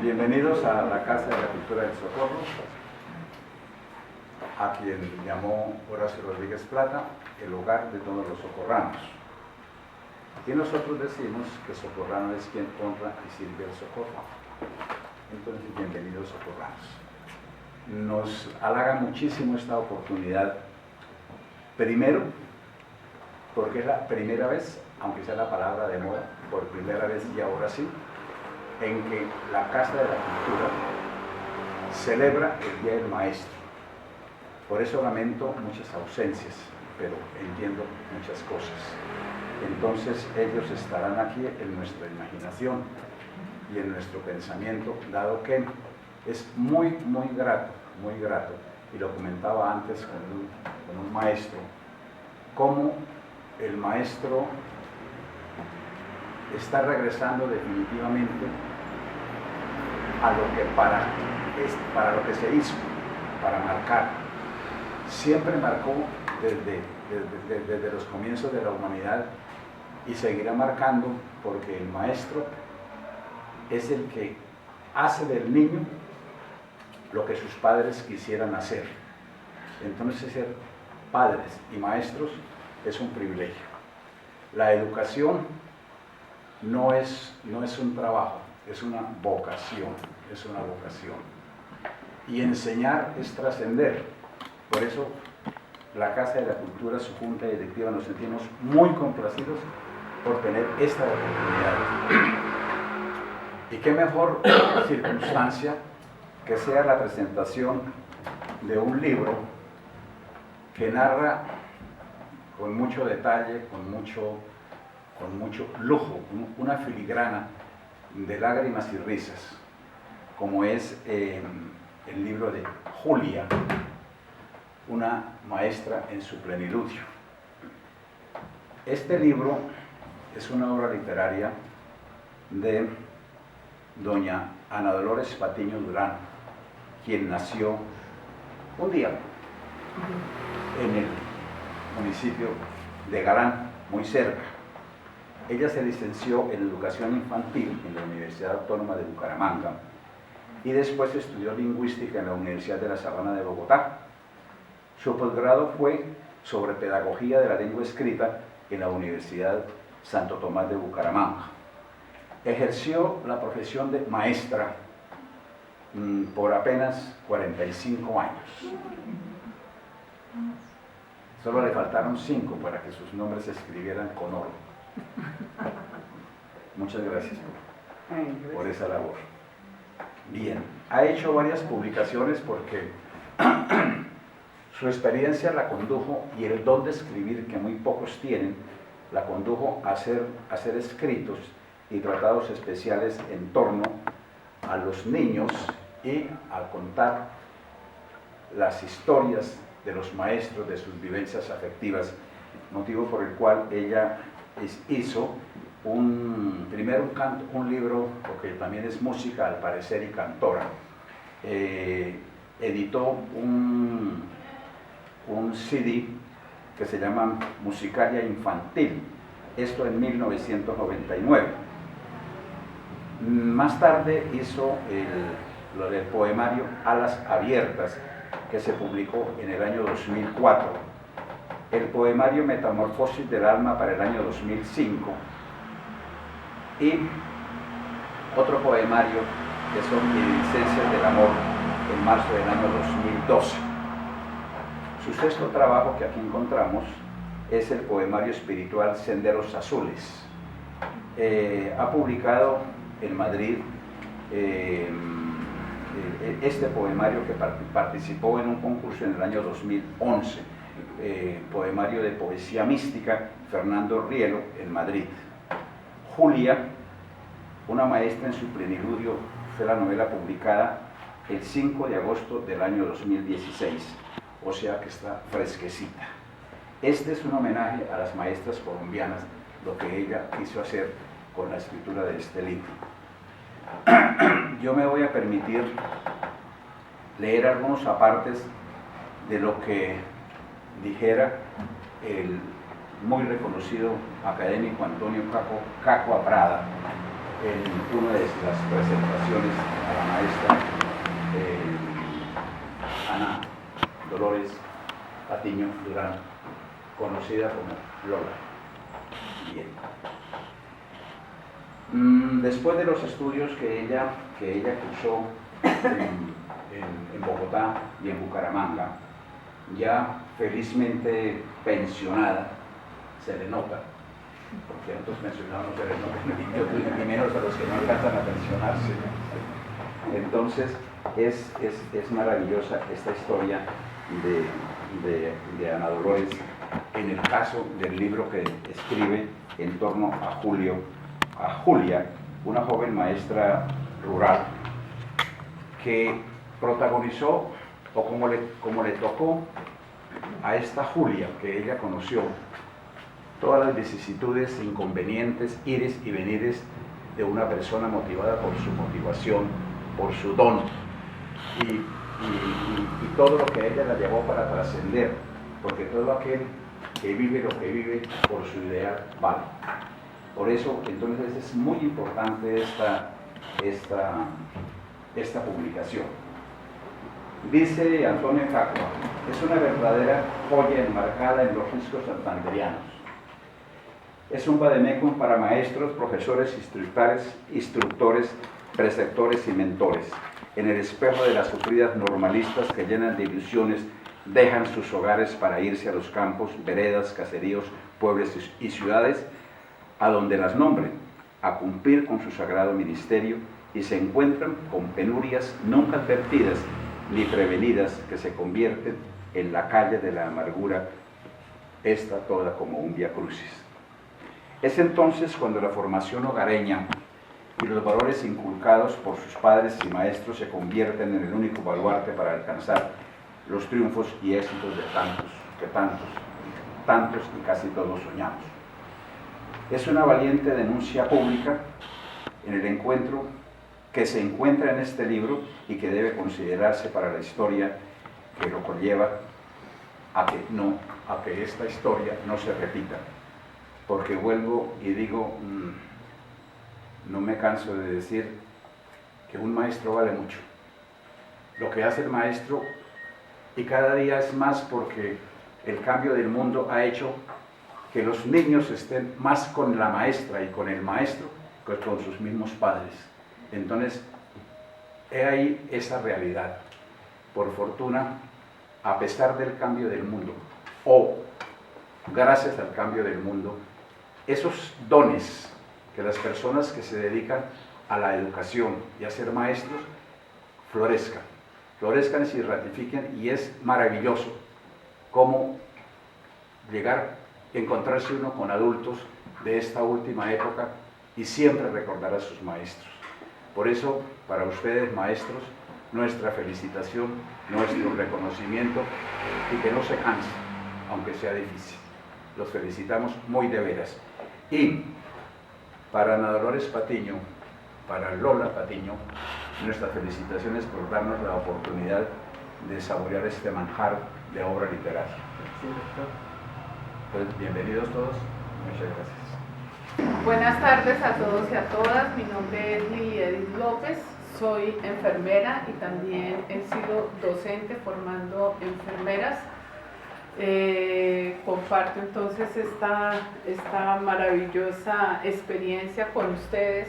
Bienvenidos a la Casa de la Cultura del Socorro, a quien llamó Horacio Rodríguez Plata el hogar de todos los socorranos. Y nosotros decimos que socorrano es quien honra y sirve al socorro. Entonces, bienvenidos socorranos. Nos halaga muchísimo esta oportunidad, primero porque es la primera vez, aunque sea la palabra de moda, por primera vez y ahora sí, en que la Casa de la Cultura celebra el Día del Maestro. Por eso lamento muchas ausencias, pero entiendo muchas cosas. Entonces ellos estarán aquí en nuestra imaginación y en nuestro pensamiento, dado que es muy grato, y lo comentaba antes con un maestro, cómo el maestro está regresando definitivamente a lo que para lo que se hizo, para marcar. Siempre marcó desde los comienzos de la humanidad y seguirá marcando, porque el maestro es el que hace del niño lo que sus padres quisieran hacer. Entonces ser padres y maestros es un privilegio. La educación no es un trabajo, es una vocación, Y enseñar es trascender. Por eso la Casa de la Cultura, su junta directiva, nos sentimos muy complacidos por tener esta oportunidad. Y qué mejor circunstancia que sea la presentación de un libro que narra con mucho detalle, con mucho lujo, una filigrana de lágrimas y risas, como es el libro de Julia, una maestra en su pleniludio. Este libro es una obra literaria de doña Ana Dolores Patiño Durán, quien nació un día en el municipio de Galán, muy cerca. Ella se licenció en Educación Infantil en la Universidad Autónoma de Bucaramanga y después estudió Lingüística en la Universidad de la Sabana de Bogotá. Su posgrado fue sobre Pedagogía de la Lengua Escrita en la Universidad Santo Tomás de Bucaramanga. Ejerció la profesión de maestra por apenas 45 años. Solo le faltaron 5 para que sus nombres se escribieran con oro. Muchas gracias por esa labor. Bien, ha hecho varias publicaciones porque su experiencia la condujo, y el don de escribir, que muy pocos tienen, la condujo a hacer escritos y tratados especiales en torno a los niños y a contar las historias de los maestros, de sus vivencias afectivas, motivo por el cual ella hizo primero un libro, porque también es música al parecer y cantora. Editó un CD que se llama Musicalia Infantil, esto en 1999. Más tarde hizo lo del poemario Alas Abiertas, que se publicó en el año 2004, el poemario Metamorfosis del Alma para el año 2005, y otro poemario que son Reminiscencias del Amor en marzo del año 2012. Su sexto trabajo que aquí encontramos es el poemario espiritual Senderos Azules. Ha publicado en Madrid este poemario, que participó en un concurso en el año 2011, poemario de poesía mística, Fernando Rielo, en Madrid. Julia, una maestra en su pleniludio, fue la novela publicada el 5 de agosto del año 2016, o sea que está fresquecita. Este es un homenaje a las maestras colombianas, lo que ella quiso hacer con la escritura de este libro. Yo me voy a permitir leer algunos apartes de lo que dijera el muy reconocido académico Antonio Caco Aprada en una de las presentaciones a la Patiño Durán, conocida como Lola. Bien. Después de los estudios que ella cursó en Bogotá y en Bucaramanga, ya felizmente pensionada, se le nota, porque a otros pensionados no se les nota, ni menos a los que no alcanzan a pensionarse. Entonces, es maravillosa esta historia de Ana Dolores en el caso del libro que escribe en torno a Julia, una joven maestra rural que protagonizó, o como le tocó a esta Julia que ella conoció, todas las vicisitudes, inconvenientes, ires y venires de una persona motivada por su motivación, por su don, y todo lo que a ella la llevó para trascender, porque todo aquel que vive lo que vive por su ideal vale. Por eso, entonces, es muy importante esta publicación. Dice Antonio Facua, es una verdadera joya enmarcada en los riscos santanderianos. Es un vademecum para maestros, profesores, instructores, preceptores y mentores. En el espejo de las sufridas normalistas que llenan de ilusiones, dejan sus hogares para irse a los campos, veredas, caseríos, pueblos y ciudades, a donde las nombren, a cumplir con su sagrado ministerio, y se encuentran con penurias nunca advertidas ni prevenidas que se convierten en la calle de la amargura, esta toda como un vía crucis. Es entonces cuando la formación hogareña y los valores inculcados por sus padres y maestros se convierten en el único baluarte para alcanzar los triunfos y éxitos de tantos y casi todos soñamos. Es una valiente denuncia pública en el encuentro que se encuentra en este libro y que debe considerarse para la historia que lo conlleva a que esta historia no se repita. Porque vuelvo y digo, no me canso de decir que un maestro vale mucho. Lo que hace el maestro, y cada día es más porque el cambio del mundo ha hecho que los niños estén más con la maestra y con el maestro que con sus mismos padres. Entonces, he ahí esa realidad. Por fortuna, a pesar del cambio del mundo, o gracias al cambio del mundo, esos dones que las personas que se dedican a la educación y a ser maestros florezcan y se ratifiquen, y es maravilloso cómo llegar a encontrarse uno con adultos de esta última época y siempre recordar a sus maestros. Por eso, para ustedes, maestros, nuestra felicitación, nuestro reconocimiento, y que no se cansen, aunque sea difícil. Los felicitamos muy de veras. Y para Ana Dolores Patiño, para Lola Patiño, nuestras felicitaciones por darnos la oportunidad de saborear este manjar de obra literaria. Pues bienvenidos todos, muchas gracias. Buenas tardes a todos y a todas, mi nombre es Lili Edith López, soy enfermera y también he sido docente formando enfermeras. Comparto entonces esta maravillosa experiencia con ustedes,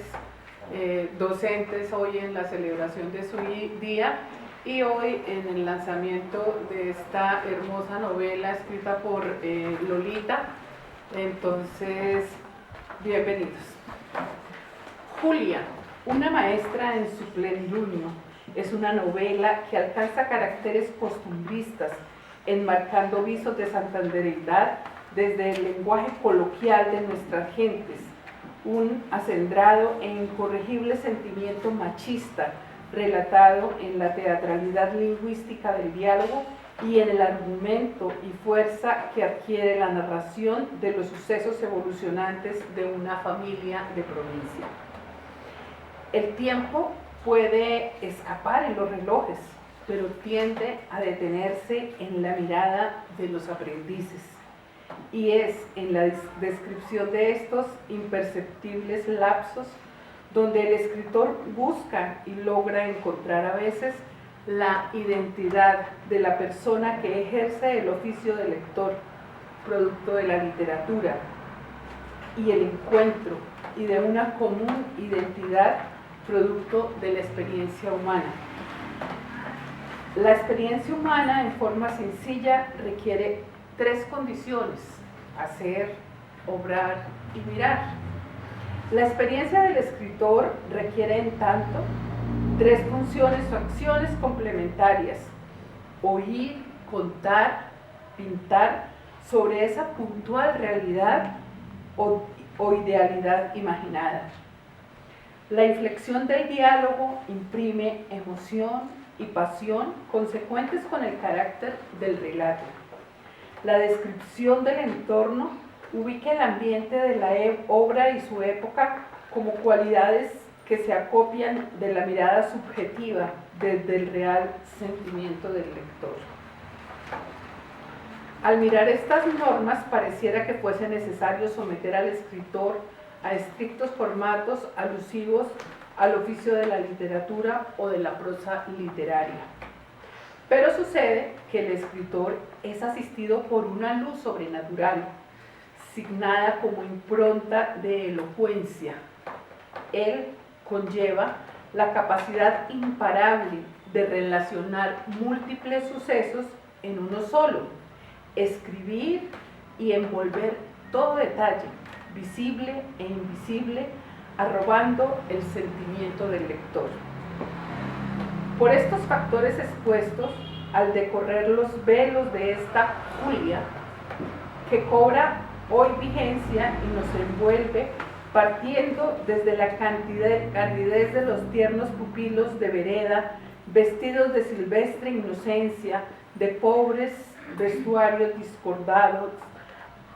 docentes, hoy en la celebración de su día y hoy en el lanzamiento de esta hermosa novela escrita por Lolita. Entonces, bienvenidos. Julia, una maestra en su plenilunio, es una novela que alcanza caracteres costumbristas, enmarcando visos de santandereidad desde el lenguaje coloquial de nuestras gentes, un acendrado e incorregible sentimiento machista relatado en la teatralidad lingüística del diálogo y en el argumento y fuerza que adquiere la narración de los sucesos evolucionantes de una familia de provincia. El tiempo puede escapar en los relojes, pero tiende a detenerse en la mirada de los aprendices, y es en la descripción de estos imperceptibles lapsos donde el escritor busca y logra encontrar a veces la identidad de la persona que ejerce el oficio de lector, producto de la literatura, y el encuentro y de una común identidad, producto de la experiencia humana. La experiencia humana, en forma sencilla, requiere tres condiciones: hacer, obrar y mirar. La experiencia del escritor requiere, en tanto, tres funciones o acciones complementarias: oír, contar, pintar sobre esa puntual realidad o idealidad imaginada. La inflexión del diálogo imprime emoción y pasión consecuentes con el carácter del relato. La descripción del entorno ubica el ambiente de la obra y su época como cualidades que se acopian de la mirada subjetiva desde el real sentimiento del lector. Al mirar estas normas, pareciera que fuese necesario someter al escritor a estrictos formatos alusivos al oficio de la literatura o de la prosa literaria. Pero sucede que el escritor es asistido por una luz sobrenatural, signada como impronta de elocuencia. Él conlleva la capacidad imparable de relacionar múltiples sucesos en uno solo, escribir y envolver todo detalle, visible e invisible, arrobando el sentimiento del lector. Por estos factores expuestos, al decorrer los velos de esta Julia, que cobra hoy vigencia y nos envuelve, partiendo desde la candidez de los tiernos pupilos de Vereda, vestidos de silvestre inocencia, de pobres vestuarios discordados,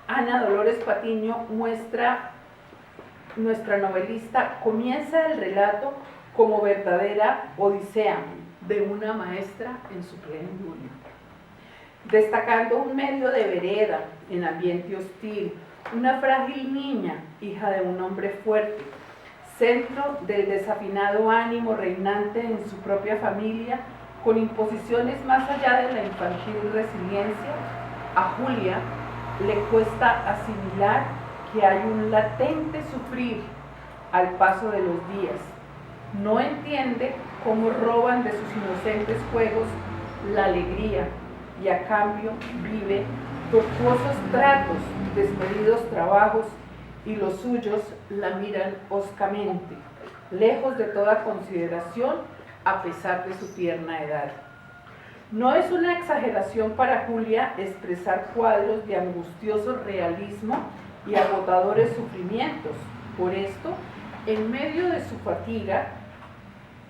Ana Dolores Patiño, nuestra novelista, comienza el relato como verdadera odisea de una maestra en su plenilunio, destacando un medio de Vereda en ambiente hostil, una frágil niña, hija de un hombre fuerte, centro del desafinado ánimo reinante en su propia familia, con imposiciones más allá de la infantil resiliencia. A Julia le cuesta asimilar que hay un latente sufrir al paso de los días. No entiende cómo roban de sus inocentes juegos la alegría y a cambio vive tortuosos tratos, desmedidos trabajos, y los suyos la miran hoscamente, lejos de toda consideración a pesar de su tierna edad. No es una exageración para Julia expresar cuadros de angustioso realismo y agotadores sufrimientos. Por esto, en medio de su fatiga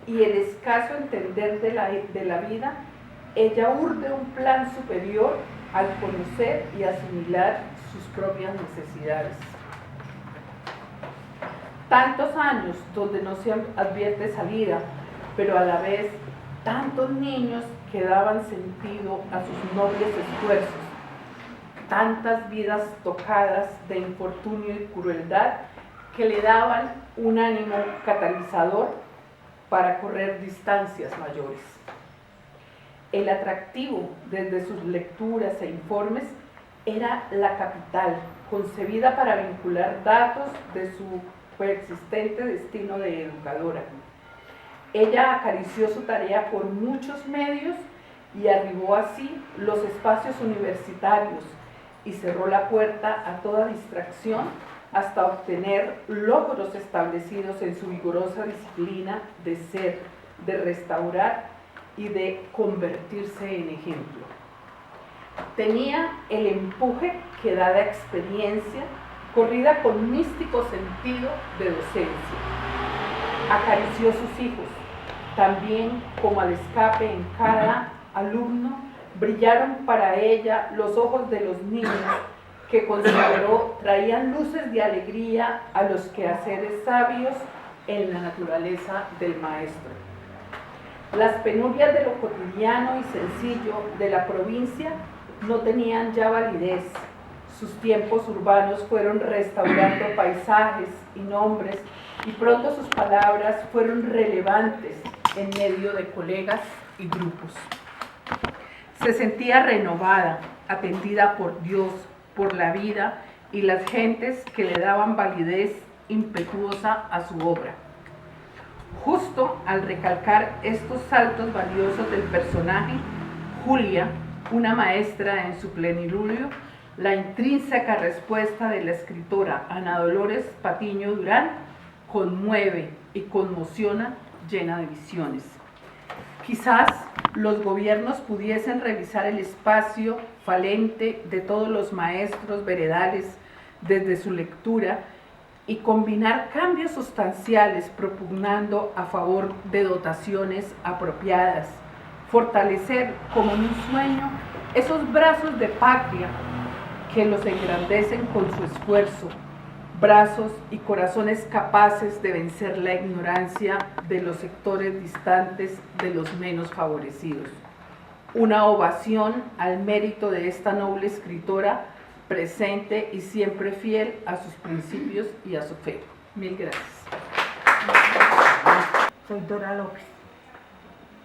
y el escaso entender de la vida, ella urde un plan superior al conocer y asimilar sus propias necesidades. Tantos años donde no se advierte salida, pero a la vez tantos niños que daban sentido a sus nobles esfuerzos, tantas vidas tocadas de infortunio y crueldad que le daban un ánimo catalizador para correr distancias mayores. El atractivo desde sus lecturas e informes era la capital, concebida para vincular datos de su persistente destino de educadora. Ella acarició su tarea por muchos medios y arribó así los espacios universitarios y cerró la puerta a toda distracción hasta obtener logros establecidos en su vigorosa disciplina de ser, de restaurar y de convertirse en ejemplo. Tenía el empuje que da la experiencia, corrida con místico sentido de docencia. Acarició sus hijos, también como al escape en cada alumno, brillaron para ella los ojos de los niños que consideró traían luces de alegría a los quehaceres sabios en la naturaleza del maestro. Las penurias de lo cotidiano y sencillo de la provincia no tenían ya validez. Sus tiempos urbanos fueron restaurando paisajes y nombres, y pronto sus palabras fueron relevantes en medio de colegas y grupos. Se sentía renovada, atendida por Dios, por la vida y las gentes que le daban validez impetuosa a su obra. Justo al recalcar estos saltos valiosos del personaje, Julia, una maestra en su plenilunio, la intrínseca respuesta de la escritora Ana Dolores Patiño Durán conmueve y conmociona, llena de visiones. Quizás los gobiernos pudiesen revisar el espacio falente de todos los maestros veredales desde su lectura y combinar cambios sustanciales propugnando a favor de dotaciones apropiadas, fortalecer como en un sueño esos brazos de patria que los engrandecen con su esfuerzo, brazos y corazones capaces de vencer la ignorancia de los sectores distantes de los menos favorecidos. Una ovación al mérito de esta noble escritora, presente y siempre fiel a sus principios y a su fe. Mil gracias. Soy Dora López.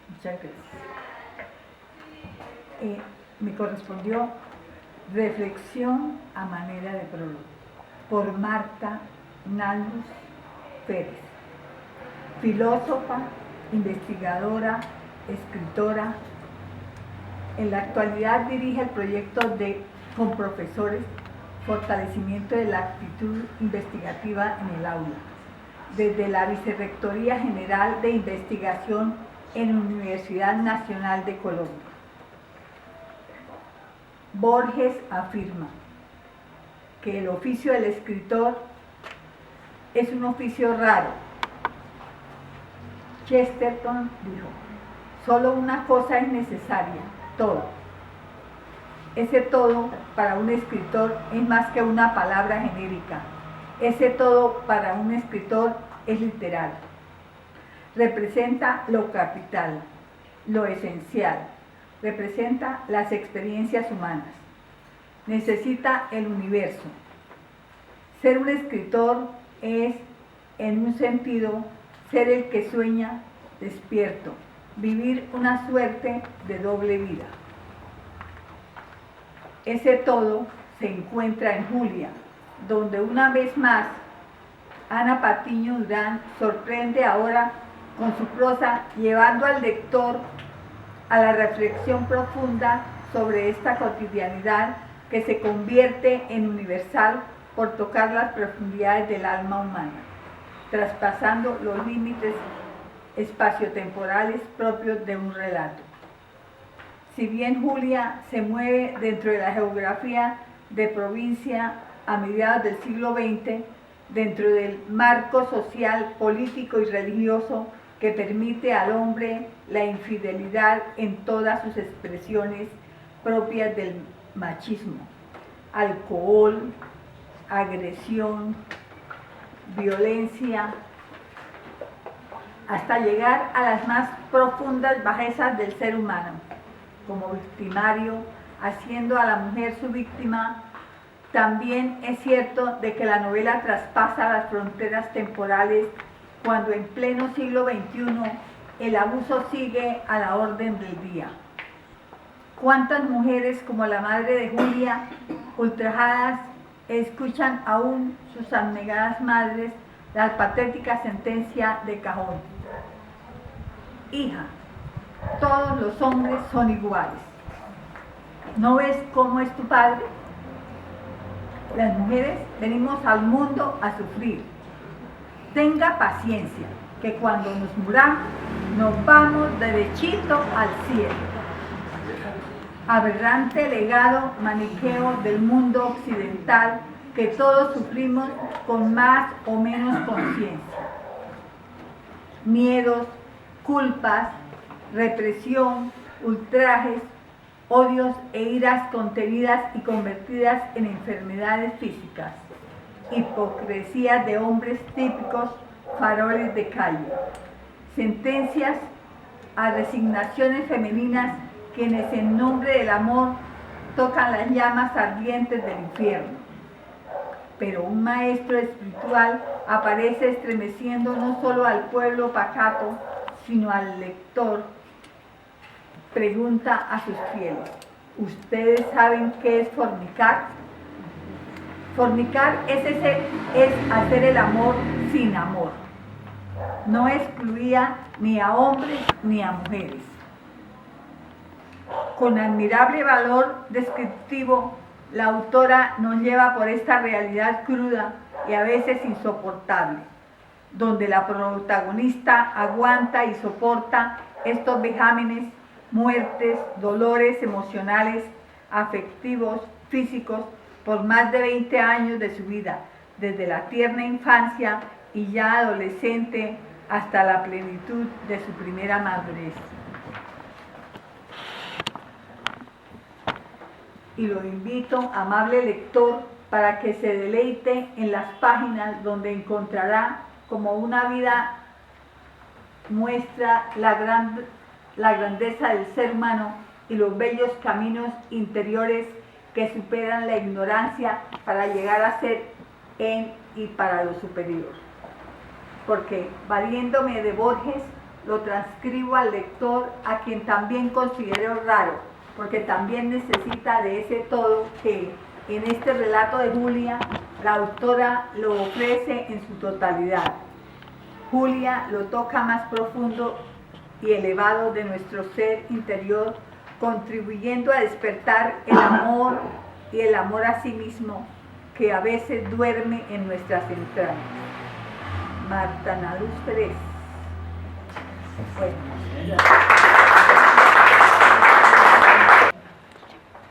Muchas gracias. Me correspondió Reflexión a manera de prólogo, por Marta Nalbus Pérez, filósofa, investigadora, escritora. En la actualidad dirige el proyecto de Con Profesores, fortalecimiento de la actitud investigativa en el aula, desde la Vicerrectoría General de Investigación en la Universidad Nacional de Colombia. Borges afirma que el oficio del escritor es un oficio raro. Chesterton dijo, solo una cosa es necesaria, todo. Ese todo para un escritor es más que una palabra genérica. Ese todo para un escritor es literal. Representa lo capital, lo esencial. Representa las experiencias humanas. Necesita el universo. Ser un escritor es, en un sentido, ser el que sueña despierto, vivir una suerte de doble vida. Ese todo se encuentra en Julia, donde una vez más Ana Patiño Durán sorprende ahora con su prosa, llevando al lector a la reflexión profunda sobre esta cotidianidad que se convierte en universal por tocar las profundidades del alma humana, traspasando los límites espaciotemporales propios de un relato. Si bien Julia se mueve dentro de la geografía de provincia a mediados del siglo XX, dentro del marco social, político y religioso que permite al hombre la infidelidad en todas sus expresiones propias del machismo, alcohol, agresión, violencia, hasta llegar a las más profundas bajezas del ser humano, como victimario, haciendo a la mujer su víctima. También es cierto de que la novela traspasa las fronteras temporales cuando en pleno siglo XXI el abuso sigue a la orden del día. ¿Cuántas mujeres como la madre de Julia, ultrajadas, escuchan aún sus abnegadas madres la patética sentencia de cajón? Hija, todos los hombres son iguales. ¿No ves cómo es tu padre? Las mujeres venimos al mundo a sufrir. Tenga paciencia, que cuando nos muramos, nos vamos derechito al cielo. Aberrante legado maniqueo del mundo occidental que todos sufrimos con más o menos conciencia. Miedos, culpas, represión, ultrajes, odios e iras contenidas y convertidas en enfermedades físicas, hipocresías de hombres típicos, faroles de calle, sentencias a resignaciones femeninas quienes en nombre del amor tocan las llamas ardientes del infierno. Pero un maestro espiritual aparece estremeciendo no solo al pueblo pacato, sino al lector, pregunta a sus fieles: ¿ustedes saben qué es fornicar? Fornicar es hacer el amor sin amor. No excluía ni a hombres ni a mujeres. Con admirable valor descriptivo, la autora nos lleva por esta realidad cruda y a veces insoportable, donde la protagonista aguanta y soporta estos vejámenes, muertes, dolores emocionales, afectivos, físicos, por más de 20 años de su vida, desde la tierna infancia y ya adolescente hasta la plenitud de su primera madurez. Y lo invito, amable lector, para que se deleite en las páginas donde encontrará como una vida muestra la grandeza del ser humano y los bellos caminos interiores que superan la ignorancia para llegar a ser en y para lo superior. Porque, valiéndome de Borges, lo transcribo al lector, a quien también considero raro, porque también necesita de ese todo que en este relato de Julia la autora lo ofrece en su totalidad. Julia lo toca más profundo y elevado de nuestro ser interior, contribuyendo a despertar el amor y el amor a sí mismo que a veces duerme en nuestras entrañas. Marta Ana Luz Pérez.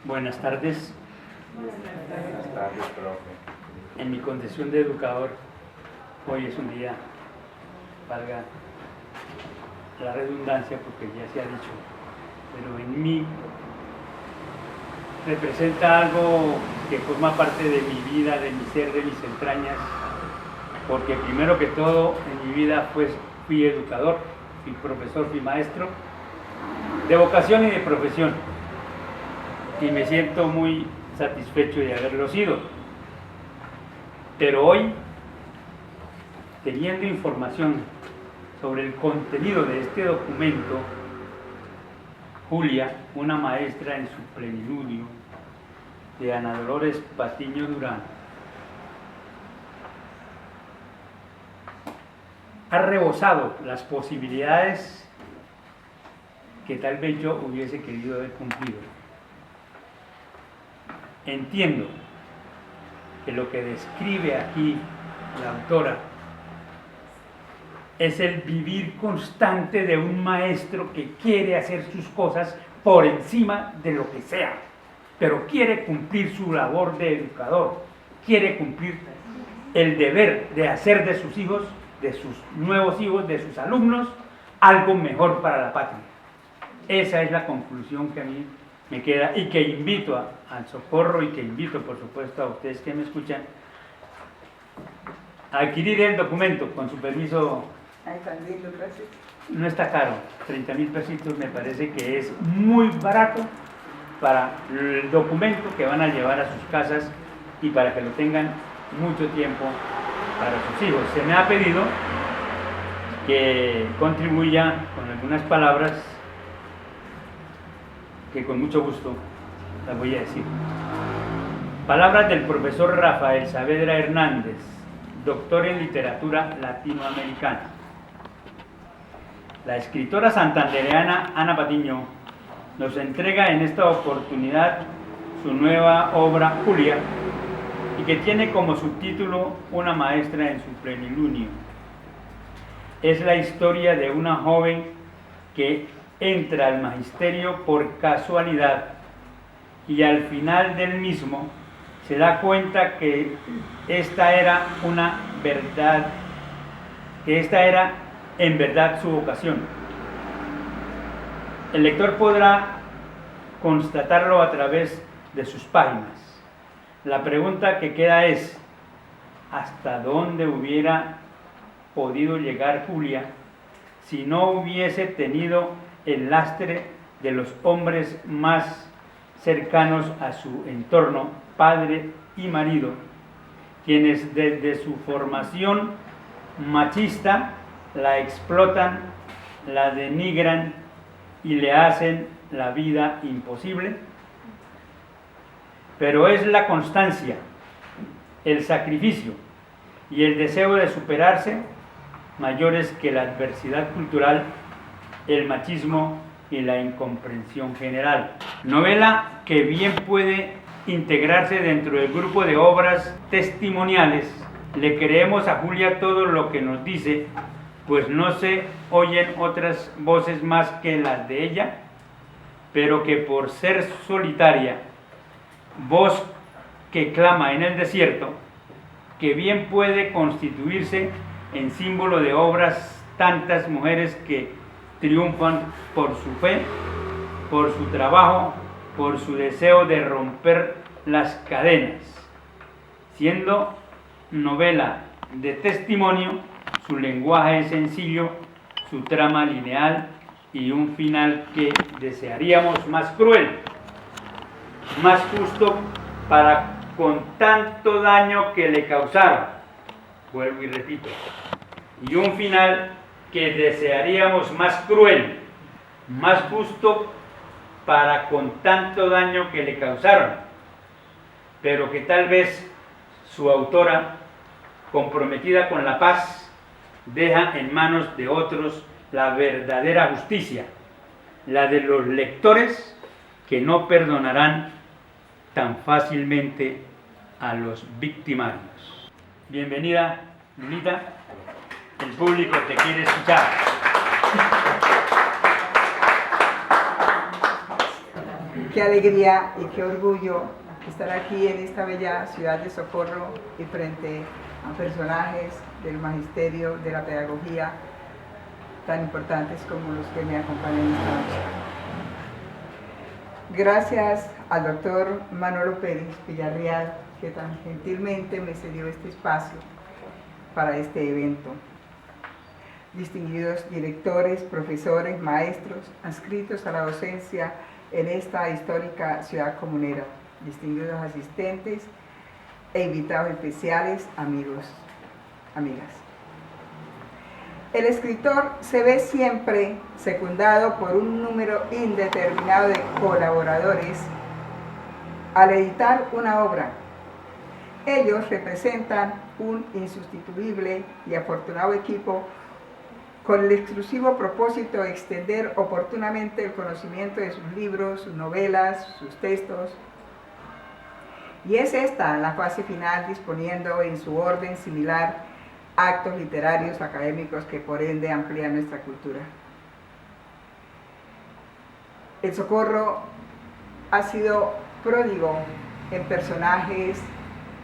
Buenas tardes. Buenas tardes, profe. En mi condición de educador, hoy es un día, valga la redundancia porque ya se ha dicho, pero en mí representa algo que forma parte de mi vida, de mi ser, de mis entrañas, porque primero que todo en mi vida pues fui educador, fui profesor, fui maestro, de vocación y de profesión, y me siento muy satisfecho de haberlo sido. Pero hoy, teniendo información sobre el contenido de este documento, Julia, una maestra en su pleniludio, de Ana Dolores Patiño Durán, ha rebosado las posibilidades que tal vez yo hubiese querido haber cumplido. Entiendo que lo que describe aquí la autora es el vivir constante de un maestro que quiere hacer sus cosas por encima de lo que sea, pero quiere cumplir su labor de educador, quiere cumplir el deber de hacer de sus hijos, de sus nuevos hijos, de sus alumnos, algo mejor para la patria. Esa es la conclusión que a mí me queda y que invito al socorro y que invito, por supuesto, a ustedes que me escuchan a adquirir el documento. Con su permiso, no está caro, 30.000 pesitos me parece que es muy barato para el documento que van a llevar a sus casas y para que lo tengan mucho tiempo para sus hijos. Se me ha pedido que contribuya con algunas palabras que con mucho gusto las voy a decir. Palabras del profesor Rafael Saavedra Hernández, doctor en literatura latinoamericana. La escritora santandereana Ana Patiño nos entrega en esta oportunidad su nueva obra Julia, y que tiene como subtítulo Una maestra en su plenilunio. Es la historia de una joven que entra al magisterio por casualidad y al final del mismo se da cuenta que esta era en verdad su vocación. El lector podrá constatarlo a través de sus páginas. La pregunta que queda es: ¿hasta dónde hubiera podido llegar Julia si no hubiese tenido el lastre de los hombres más cercanos a su entorno, padre y marido, quienes desde su formación machista la explotan la denigran y le hacen la vida imposible. Pero es la constancia, el sacrificio y el deseo de superarse mayores que la adversidad cultural, el machismo y la incomprensión general. Novela que bien puede integrarse dentro del grupo de obras testimoniales. Le creemos a Julia todo lo que nos dice, pues no se oyen otras voces más que las de ella, pero que por ser solitaria, voz que clama en el desierto, que bien puede constituirse en símbolo de obras tantas mujeres que triunfan por su fe, por su trabajo, por su deseo de romper las cadenas. Siendo novela de testimonio, su lenguaje es sencillo, su trama lineal y un final que desearíamos más cruel, más justo para con tanto daño que le causaron. Vuelvo y repito, y un final que desearíamos más cruel, más justo para con tanto daño que le causaron, pero que tal vez su autora, comprometida con la paz, deja en manos de otros la verdadera justicia, la de los lectores que no perdonarán tan fácilmente a los victimarios. Bienvenida, Lulita. El público te quiere escuchar. Qué alegría y qué orgullo estar aquí en esta bella ciudad de Socorro y frente a personajes del magisterio, de la pedagogía, tan importantes como los que me acompañan esta noche. Gracias al doctor Manolo Pérez Villarreal, que tan gentilmente me cedió este espacio para este evento. Distinguidos directores, profesores, maestros, adscritos a la docencia en esta histórica ciudad comunera, distinguidos asistentes e invitados especiales, amigos, amigas. El escritor se ve siempre secundado por un número indeterminado de colaboradores al editar una obra. Ellos representan un insustituible y afortunado equipo con el exclusivo propósito de extender oportunamente el conocimiento de sus libros, sus novelas, sus textos. Y es esta la fase final, disponiendo en su orden similar actos literarios académicos que por ende amplían nuestra cultura. El Socorro ha sido pródigo en personajes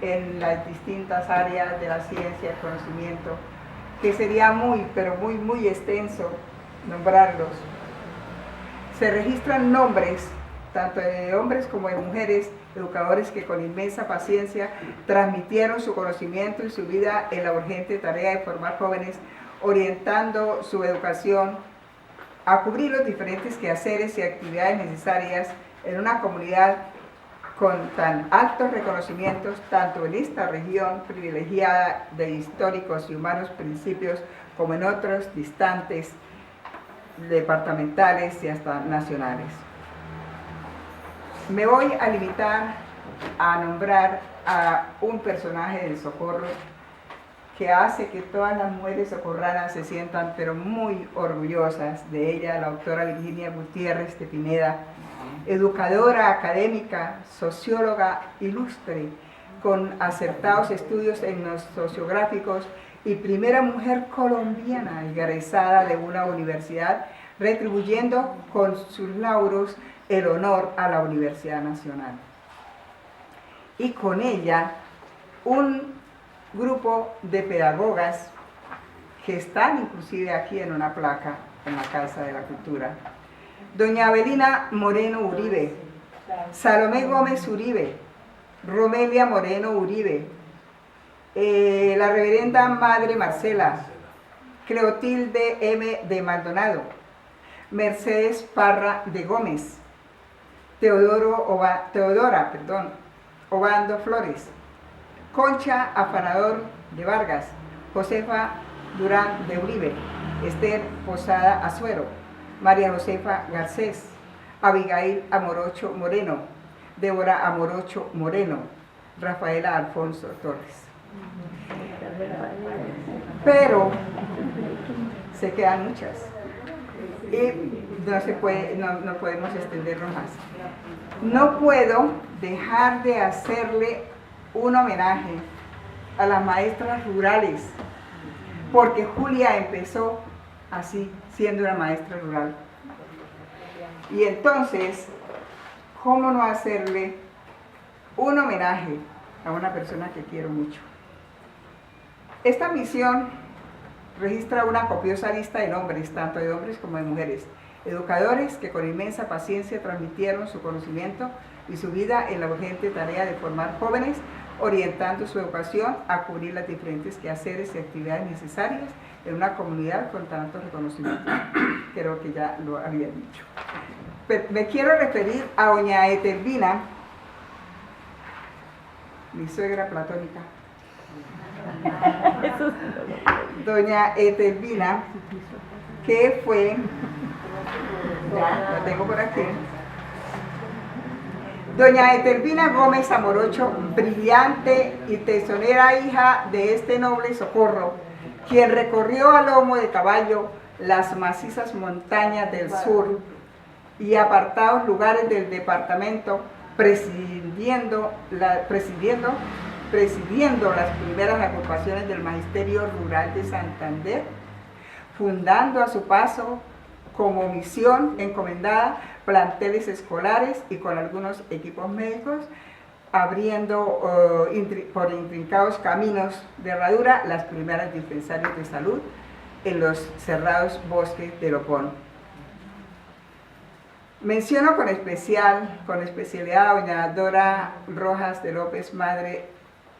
en las distintas áreas de la ciencia, el conocimiento, que sería muy, pero muy extenso nombrarlos. Se registran nombres, tanto de hombres como de mujeres, educadores que con inmensa paciencia transmitieron su conocimiento y su vida en la urgente tarea de formar jóvenes, orientando su educación a cubrir los diferentes quehaceres y actividades necesarias en una comunidad con tan altos reconocimientos, tanto en esta región privilegiada de históricos y humanos principios, como en otros distantes, departamentales y hasta nacionales. Me voy a limitar a nombrar a un personaje del Socorro que hace que todas las mujeres socorranas se sientan pero muy orgullosas de ella, la doctora Virginia Gutiérrez de Pineda, educadora académica, socióloga ilustre, con acertados estudios etnosociográficos y primera mujer colombiana egresada de una universidad, retribuyendo con sus lauros el honor a la Universidad Nacional. Y con ella un grupo de pedagogas que están inclusive aquí en una placa en la Casa de la Cultura. Doña Avelina Moreno Uribe, Salomé Gómez Uribe, Romelia Moreno Uribe, la reverenda Madre Marcela, Cleotilde M. de Maldonado, Mercedes Parra de Gómez, Teodora Obando Flores, Concha Afanador de Vargas, Josefa Durán de Uribe, Esther Posada Azuero, María Josefa Garcés, Abigail Amorocho Moreno, Débora Amorocho Moreno, Rafaela Alfonso Torres. Pero se quedan muchas y no podemos extendernos más. No puedo dejar de hacerle un homenaje a las maestras rurales, porque Julia empezó así, siendo una maestra rural. Y entonces, ¿cómo no hacerle un homenaje a una persona que quiero mucho? Esta misión registra una copiosa lista de nombres, tanto de hombres como de mujeres, educadores que con inmensa paciencia transmitieron su conocimiento y su vida en la urgente tarea de formar jóvenes, orientando su educación a cubrir las diferentes quehaceres y actividades necesarias en una comunidad con tanto reconocimiento. Creo que ya lo había dicho. Me quiero referir a doña Etelvina, mi suegra platónica. Doña Etelvina, que fue, ya la tengo por aquí, doña Etelvina Gómez Amorocho, brillante y tesonera hija de este noble Socorro, quien recorrió a lomo de caballo las macizas montañas del sur y apartados lugares del departamento, presidiendo las primeras agrupaciones del Magisterio Rural de Santander, fundando a su paso como misión encomendada planteles escolares y con algunos equipos médicos, abriendo por intrincados caminos de herradura las primeras dispensarios de salud en los cerrados bosques de Lopón. Menciono con especialidad a doña Dora Rojas de López, madre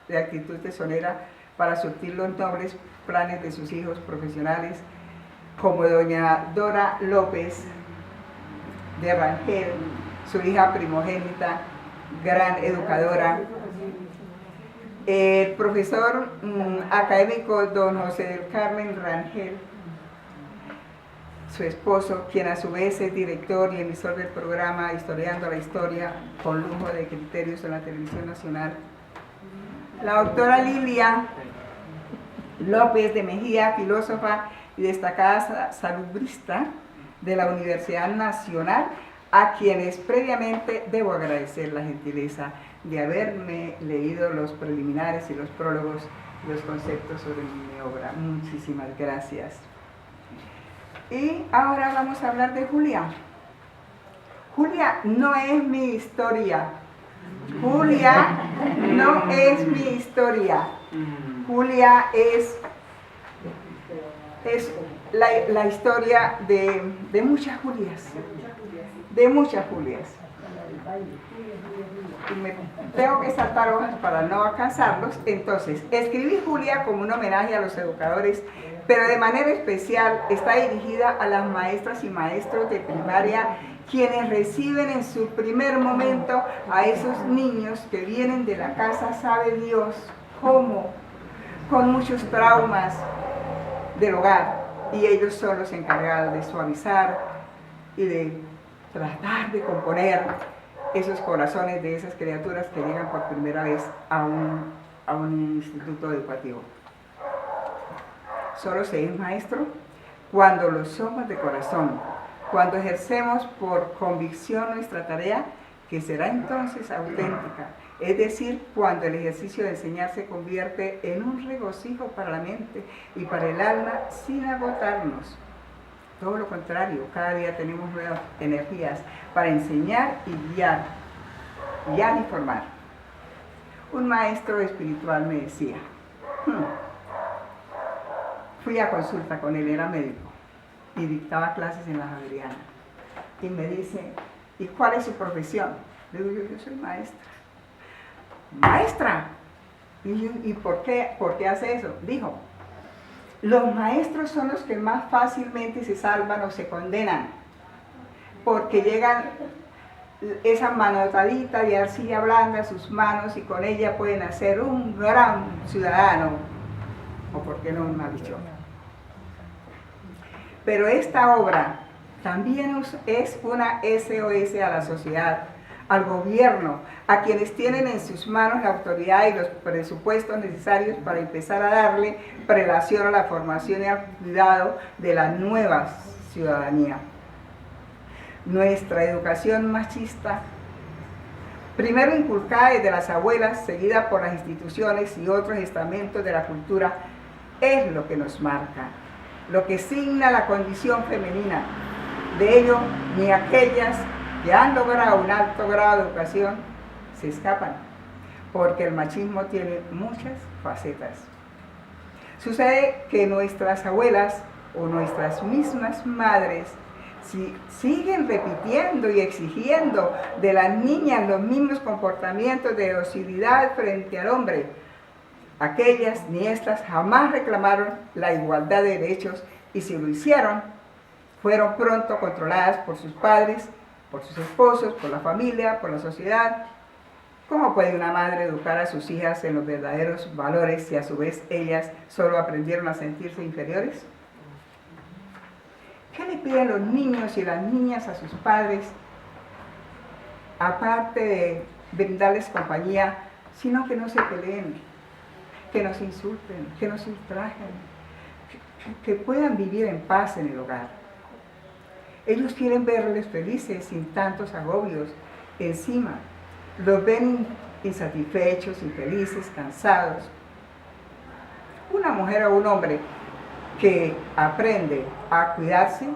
de actitud tesonera para surtir los nobles planes de sus hijos profesionales, como doña Dora López de Rangel, su hija primogénita, gran educadora. El profesor académico don José del Carmen Rangel, su esposo, quien a su vez es director y emisor del programa Historiando la Historia, con lujo de criterios en la televisión nacional. La doctora Lilia López de Mejía, filósofa y destacada salubrista de la Universidad Nacional, a quienes previamente debo agradecer la gentileza de haberme leído los preliminares y los prólogos y los conceptos sobre mi obra. Muchísimas gracias. Y ahora vamos a hablar de Julia. Julia no es mi historia. Julia no es mi historia. Julia es la historia de muchas Julias. De muchas Julias. Y me tengo que saltar hojas para no alcanzarlos. Entonces, escribí Julia como un homenaje a los educadores, pero de manera especial está dirigida a las maestras y maestros de primaria, quienes reciben en su primer momento a esos niños que vienen de la casa, sabe Dios cómo, con muchos traumas del hogar, y ellos son los encargados de suavizar y de tratar de componer esos corazones de esas criaturas que llegan por primera vez a un instituto educativo. Solo se es maestro cuando lo somos de corazón, cuando ejercemos por convicción nuestra tarea, que será entonces auténtica, es decir, cuando el ejercicio de enseñar se convierte en un regocijo para la mente y para el alma sin agotarnos. Todo lo contrario, cada día tenemos nuevas energías para enseñar y guiar y formar. Un maestro espiritual me decía, fui a consulta con él, era médico, y dictaba clases en la Javeriana. Y me dice, ¿y cuál es su profesión? Le digo, yo soy maestra. ¡Maestra! ¿Y por qué hace eso? Dijo, los maestros son los que más fácilmente se salvan o se condenan, porque llegan esa manotadita de arcilla blanda a sus manos y con ella pueden hacer un gran ciudadano, o por qué no un maldichón. Pero esta obra también es una SOS a la sociedad, al gobierno, a quienes tienen en sus manos la autoridad y los presupuestos necesarios para empezar a darle prelación a la formación y al cuidado de la nueva ciudadanía. Nuestra educación machista, primero inculcada desde las abuelas, seguida por las instituciones y otros estamentos de la cultura, es lo que nos marca, lo que signa la condición femenina. De ello, ni aquellas que han logrado un alto grado de educación se escapan, porque el machismo tiene muchas facetas. Sucede que nuestras abuelas o nuestras mismas madres siguen repitiendo y exigiendo de las niñas los mismos comportamientos de docilidad frente al hombre. Aquellas ni estas jamás reclamaron la igualdad de derechos y si lo hicieron, fueron pronto controladas por sus padres, por sus esposos, por la familia, por la sociedad. ¿Cómo puede una madre educar a sus hijas en los verdaderos valores si a su vez ellas solo aprendieron a sentirse inferiores? ¿Qué le piden los niños y las niñas a sus padres, aparte de brindarles compañía, sino que no se peleen, que no se insulten, que no se ultrajen, que puedan vivir en paz en el hogar? Ellos quieren verles felices, sin tantos agobios encima. Los ven insatisfechos, infelices, cansados. Una mujer o un hombre que aprende a cuidarse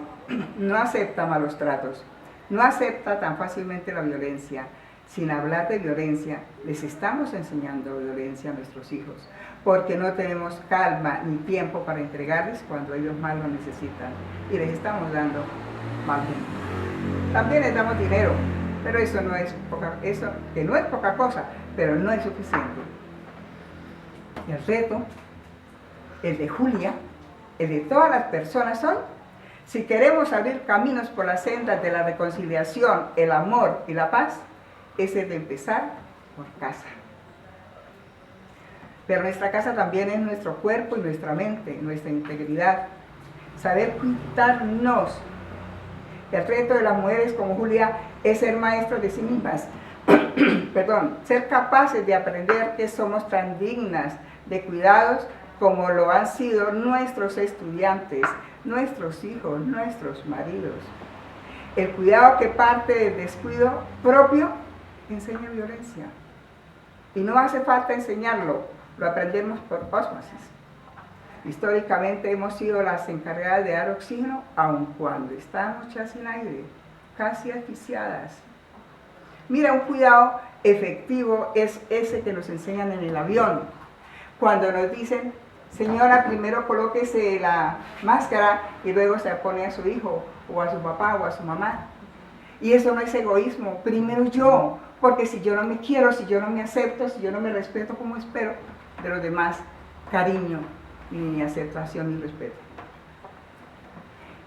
no acepta malos tratos, no acepta tan fácilmente la violencia. Sin hablar de violencia, les estamos enseñando violencia a nuestros hijos, porque no tenemos calma ni tiempo para entregarles cuando ellos más lo necesitan, y les estamos dando mal tiempo. También les damos dinero, pero eso no es poca cosa, pero no es suficiente. Y el reto, el de Julia, el de todas las personas son, si queremos abrir caminos por las sendas de la reconciliación, el amor y la paz, es el de empezar por casa. Pero nuestra casa también es nuestro cuerpo y nuestra mente, nuestra integridad. Saber cuidarnos. El reto de las mujeres como Julia es ser maestros de sí mismas. Ser capaces de aprender que somos tan dignas de cuidados como lo han sido nuestros estudiantes, nuestros hijos, nuestros maridos. El cuidado que parte del descuido propio enseña violencia. Y no hace falta enseñarlo, lo aprendemos por ósmosis. Históricamente hemos sido las encargadas de dar oxígeno, aun cuando estamos ya sin aire, casi asfixiadas. Mira, un cuidado efectivo es ese que nos enseñan en el avión, cuando nos dicen, señora, primero colóquese la máscara y luego se la pone a su hijo, o a su papá, o a su mamá. Y eso no es egoísmo, primero yo, porque si yo no me quiero, si yo no me acepto, si yo no me respeto, ¿cómo espero de los demás cariño, ni aceptación, ni respeto?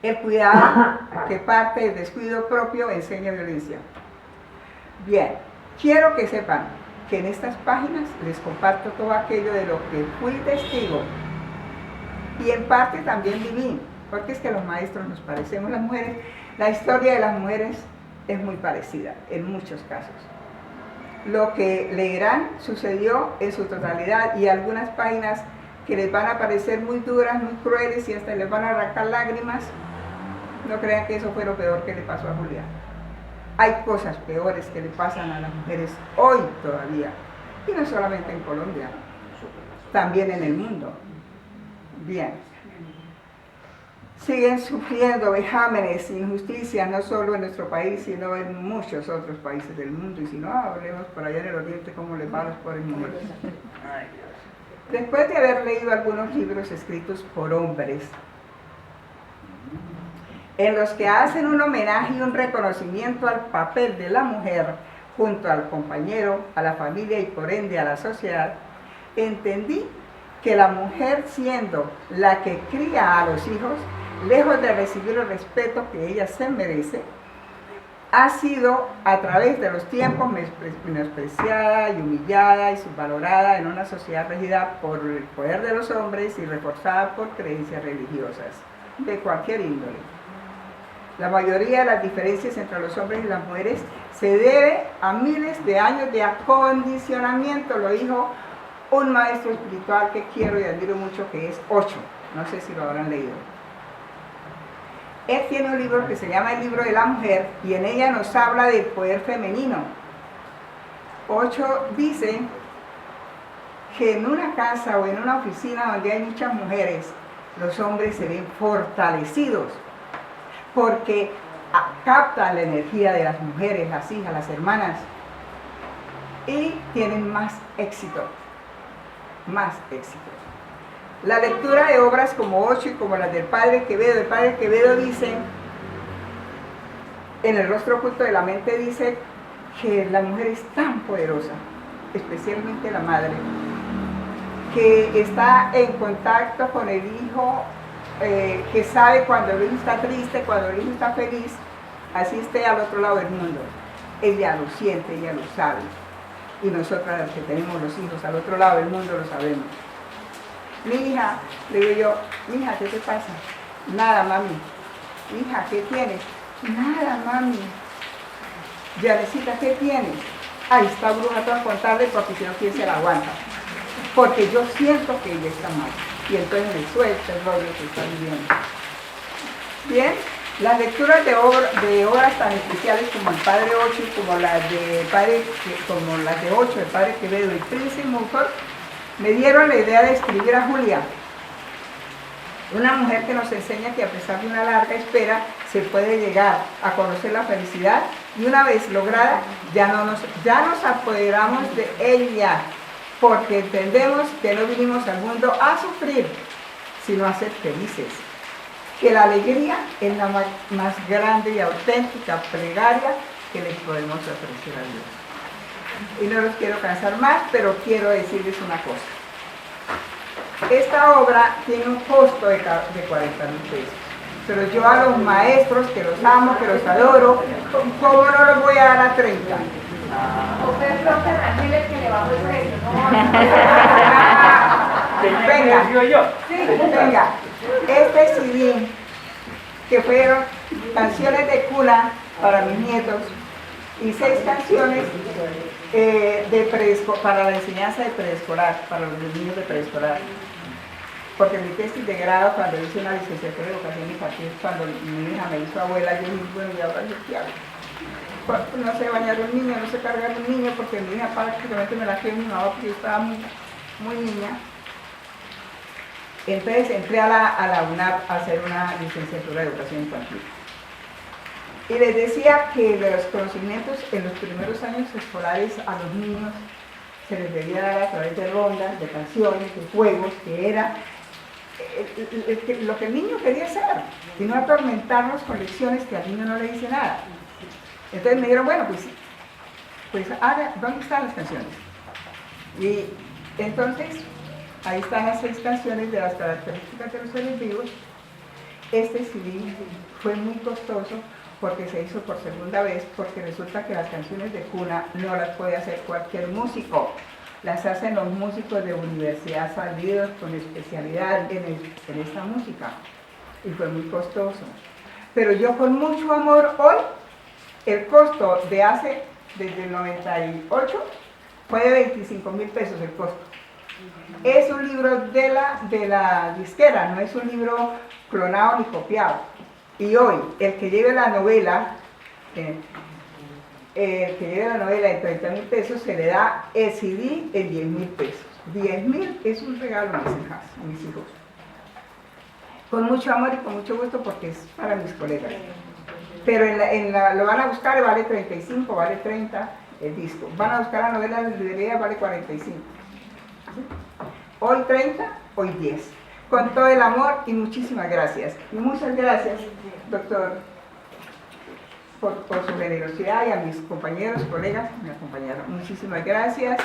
El cuidado que parte del descuido propio enseña violencia. Bien, quiero que sepan que en estas páginas les comparto todo aquello de lo que fui testigo y en parte también viví, porque es que los maestros nos parecemos las mujeres. La historia de las mujeres es muy parecida en muchos casos. Lo que leerán sucedió en su totalidad y algunas páginas que les van a parecer muy duras, muy crueles y hasta les van a arrancar lágrimas, no crean que eso fue lo peor que le pasó a Julia. Hay cosas peores que le pasan a las mujeres hoy todavía, y no solamente en Colombia, también en el mundo. Bien. Siguen sufriendo vejámenes, injusticias, no solo en nuestro país, sino en muchos otros países del mundo. Y si no, hablemos por allá en el Oriente cómo les va a los pobres mujeres. Después de haber leído algunos libros escritos por hombres, en los que hacen un homenaje y un reconocimiento al papel de la mujer junto al compañero, a la familia y por ende a la sociedad, entendí que la mujer, siendo la que cría a los hijos, lejos de recibir el respeto que ella se merece, ha sido a través de los tiempos menospreciada y humillada y subvalorada en una sociedad regida por el poder de los hombres y reforzada por creencias religiosas. de cualquier índole. La mayoría de las diferencias entre los hombres y las mujeres se debe a miles de años de acondicionamiento, lo dijo un maestro espiritual que quiero y admiro mucho, que es Osho. No sé si lo habrán leído. Él tiene un libro que se llama El Libro de la Mujer y en ella nos habla del poder femenino. Osho dice que en una casa o en una oficina donde hay muchas mujeres, los hombres se ven fortalecidos porque captan la energía de las mujeres, las hijas, las hermanas, y tienen más éxito, más éxito. La lectura de obras como Osho y como las del Padre Quevedo, el Padre Quevedo dice, en El Rostro Oculto de la Mente dice que la mujer es tan poderosa, especialmente la madre, que está en contacto con el hijo, que sabe cuando el hijo está triste, cuando el hijo está feliz, así esté al otro lado del mundo. Ella lo siente, ella lo sabe. Y nosotras, las que tenemos los hijos al otro lado del mundo, lo sabemos. Mi hija, le digo yo, mi hija, ¿qué te pasa? Nada, mami. Hija, ¿qué tienes? Nada, mami. Yanesita, ¿qué tienes? Ahí está bruja, toda a contarle porque si no, ¿quién se la aguanta? Porque yo siento que ella está mal. Y entonces me suelta el rollo que está viviendo. Bien, las lecturas de obras tan especiales como el Padre Osho y como las de Osho, el Padre Quevedo y Príncipe Mulford, me dieron la idea de escribir a Julia, una mujer que nos enseña que a pesar de una larga espera se puede llegar a conocer la felicidad y una vez lograda ya nos apoderamos de ella, porque entendemos que no vinimos al mundo a sufrir, sino a ser felices. Que la alegría es la más grande y auténtica plegaria que les podemos ofrecer a Dios. Y no los quiero cansar más, pero quiero decirles una cosa. Esta obra tiene un costo de 40.000 pesos. Pero yo a los maestros, que los amo, que los adoro, ¿cómo no los voy a dar a 30? Venga, este CD, que fueron canciones de cuna para mis nietos y 6 canciones para la enseñanza de preescolar, para los niños de preescolar. Porque mi tesis de grado, cuando hice una licenciatura de educación infantil, cuando mi hija me hizo abuela, yo dije, bueno, ¿y ahora yo qué hago? No sé bañar un niño, no sé cargar un niño, porque mi hija prácticamente me la quedó mi mamá porque yo estaba muy niña. Entonces entré a la UNAP a hacer una licenciatura de educación infantil. Y les decía que los conocimientos en los primeros años escolares a los niños se les debía dar a través de rondas, de canciones, de juegos, que era lo que el niño quería hacer, y no atormentarnos con lecciones que al niño no le dice nada. Entonces me dijeron, bueno, pues ahora, ¿dónde están las canciones? Y entonces, ahí están las 6 canciones de las características de los seres vivos. Este CD fue muy costoso porque se hizo por segunda vez, porque resulta que las canciones de cuna no las puede hacer cualquier músico. Las hacen los músicos de universidad salidos con especialidad en esta música. Y fue muy costoso. Pero yo con mucho amor hoy, el costo desde el 98, fue de 25.000 pesos el costo. Es un libro de la disquera, no es un libro clonado ni copiado. Y hoy, el que lleve la novela, en 30.000 pesos, se le da el CD en 10.000 pesos. 10.000 es un regalo a mis hijos. Con mucho amor y con mucho gusto porque es para mis colegas. Pero lo van a buscar, vale 35, vale 30 el disco. Van a buscar la novela en la librería, vale 45. Hoy 30, hoy 10. Con todo el amor y muchísimas gracias. Y muchas gracias, doctor, por su generosidad, y a mis compañeros, colegas que me acompañaron. Muchísimas gracias.